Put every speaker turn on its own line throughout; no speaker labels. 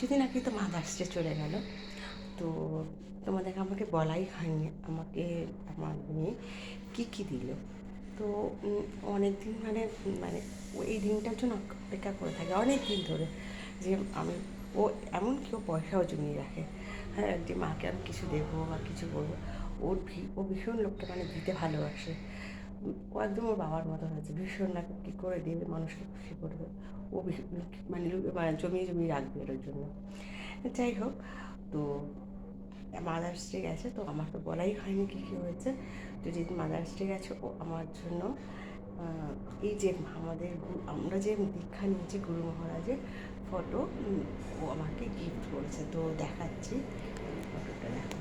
কিছুদিন আগে তো মাদার্স ডে চলে গেল। তো তোমাদেরকে আমাকে বলাই হয়নি আমাকে আমার মেয়ে কী কী দিল। তো অনেক দিন মানে মানে এই দিনটার জন্য অপেক্ষা করে থাকে অনেক দিন ধরে, যে আমি ও এমন কেউ পয়সাও জমিয়ে রাখে, হ্যাঁ, যে মাকে আমি কিছু দেবো বা কিছু করবো। ও ভীষণ লোকটা মানে দিতে ভালোবাসে। ও একদম ওর বাবার মতো হয়েছে, ভীষণ না কী করে দেবে, মানুষকে খুশি করবে। ও মানে জমিয়ে জমিয়ে রাখবে এর জন্য। যাই হোক, তো মাদার্স ডে গেছে, তো আমার তো বলাই হয়নি কী কী হয়েছে। তো যেদিন মাদার্স ডে গেছে, ও আমার জন্য এই যে আমাদের আমরা যে দীক্ষা নিয়েছি গুরু মহারাজের ফটো, ও আমাকে গিফট করেছে। তো দেখাচ্ছি ফটোটা, দেখো।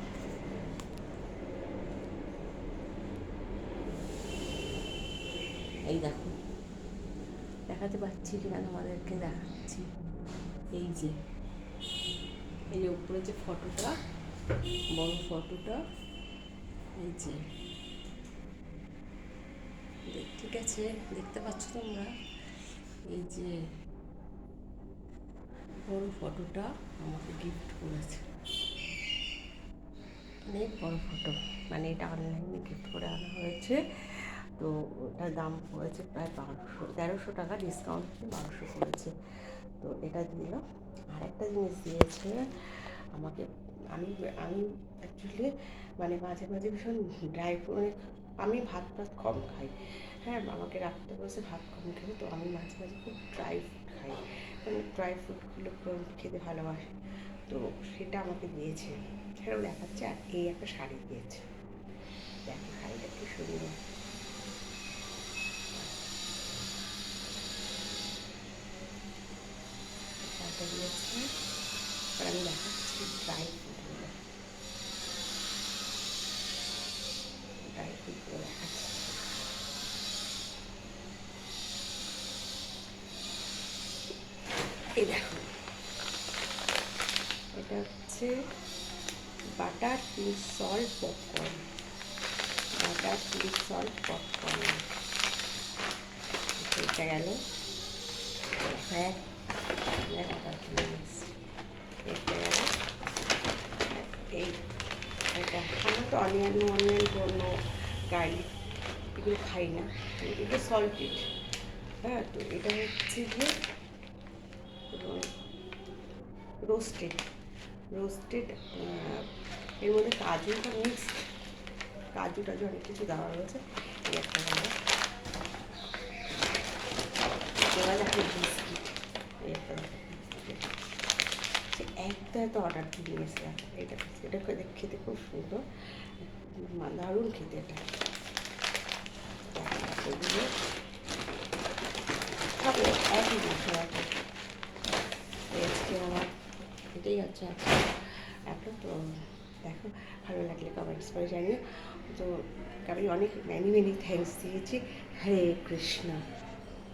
এই দেখো, দেখাতে পাচ্ছি কিনা তোমাদেরকে, দেখাচ্ছি। এই যে উপরে যে ফটোটা, বড় ফটোটা, এই যে ঠিক আছে, দেখতে পাচ্ছ তোমরা? এই যে বড় ফটোটা আমাকে গিফট করেছে, অনেক বড় ফটো। মানে এটা অনলাইনে গিফট করে আনা হয়েছে। তো ওটার দাম পড়েছে প্রায় 1300 টাকা, ডিসকাউন্ট 1200 পড়েছে। তো এটা দিল। আর একটা জিনিস দিয়েছে আমাকে। আমি আমি অ্যাকচুয়ালি মানে মাঝে মাঝে ভীষণ ড্রাই ফ্রুট, মানে আমি ভাত কম খাই, হ্যাঁ, আমাকে রাখতে বসে ভাত কম খাই। তো আমি মাঝে মাঝে খুব ড্রাই ফ্রুট খাই, মানে ড্রাই ফ্রুটগুলো খেতে ভালোবাসি। তো সেটা আমাকে দিয়েছে, সেটাও দেখাচ্ছে। আর এই একটা শাড়ি দিয়েছে, দেখো শাড়িটা কি সুন্দর। শাড়িটা দিয়েছে। আর আমি দেখাচ্ছি ড্রাই ফ্রুটগুলো, দেখাচ্ছি। এই দেখো, এটা হচ্ছে butter pink salt popcorn, butter pink salt popcorn. এটা গেল। হ্যাঁ, এটা গেল। এই এটা আমরা তো অনিয়ন জন্য গার্লিক এগুলো খাই না, এটা সল্টেড। হ্যাঁ, তো এটা হচ্ছে যে রোস্টেড রোস্টেড এর মধ্যে কাজুটা মিক্সড, কাজু টাজু অনেক কিছু দেওয়া রয়েছে। এই একটা হলো। এবার দেখো বিস্কিট, এই একটা একটা তো অর্ডার দিয়ে নিয়েছিলাম। এটা খেতে খুব সুন্দর, দারুণ খেতে এটা। এগুলো সব একই মশলা। আজকে আমার এটাই হচ্ছে এখন। তো দেখো, ভালো লাগলে কমেন্টস করে জানিও। তো আমি অনেক মেনি থ্যাঙ্কস দিয়েছি। হরে কৃষ্ণ।